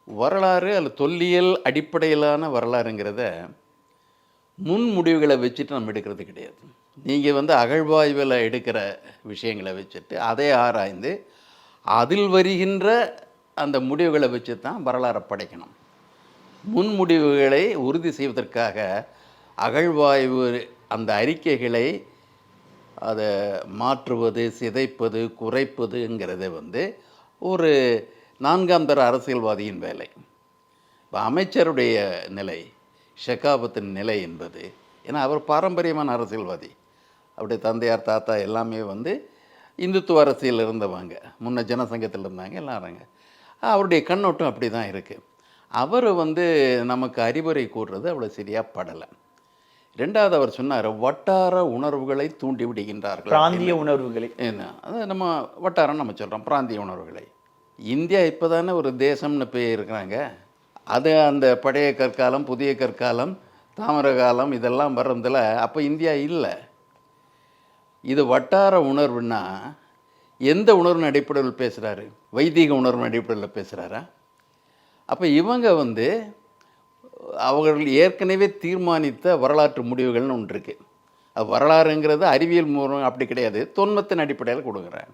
வரலாறு அல்ல தொல்லியல் அடிப்படையிலான வரலாறுங்கிறத முன்முடிவுகளை வச்சுட்டு நம்ம எடுக்கிறது கிடையாது. நீங்கள் அகழ்வாய்வில் எடுக்கிற விஷயங்களை வச்சுட்டு அதை ஆராய்ந்து அதில் வருகின்ற அந்த முடிவுகளை வச்சு தான் வரலாறை படைக்கணும். முன்முடிவுகளை உறுதி செய்வதற்காக அகழ்வாய்வு அந்த அறிக்கைகளை அதை மாற்றுவது, சிதைப்பது, குறைப்பதுங்கிறது ஒரு நான்காம் தர அரசியல்வாதியின் வேலை. இப்போ அமைச்சருடைய நிலை, ஷெகாவத்தின் நிலை என்பது, ஏன்னா அவர் பாரம்பரியமான அரசியல்வாதி. அவருடைய தந்தையார், தாத்தா எல்லாமே இந்துத்துவ அரசியல் இருந்தவங்க, முன்ன ஜனசங்கத்தில் இருந்தாங்க எல்லாருங்க. அவருடைய கண்ணோட்டம் அப்படி தான் இருக்குது. அவர் நமக்கு அறிவுரை கூறுறது அவ்வளோ சரியாக படலை. ரெண்டாவது அவர் சொன்னார், வட்டார உணர்வுகளை தூண்டி விடுகின்றார்கள். பிராந்திய உணர்வுகளை என்ன அது நம்ம வட்டாரம் நம்ம சொல்கிறோம், பிராந்திய உணர்வுகளை. இந்தியா இப்போ தானே ஒரு தேசம்னு போய் இருக்கிறாங்க. அது அந்த பழைய கற்காலம், புதிய கற்காலம், தாமிர காலம் இதெல்லாம் வர்றதில் அப்போ இந்தியா இல்லை. இது வட்டார உணர்வுன்னா எந்த உணர்வின் அடிப்படையில் பேசுகிறாரு? வைதிக உணர்வின் அடிப்படையில் பேசுகிறாரா? அப்போ இவங்க அவர்கள் ஏற்கனவே தீர்மானித்த வரலாற்று முடிவுகள்னு ஒன்று இருக்குது. அது வரலாறுங்கிறது அறிவியல் மூலம் அப்படி கிடையாது, தொன்மத்தின் அடிப்படையில் கொடுக்குறாங்க.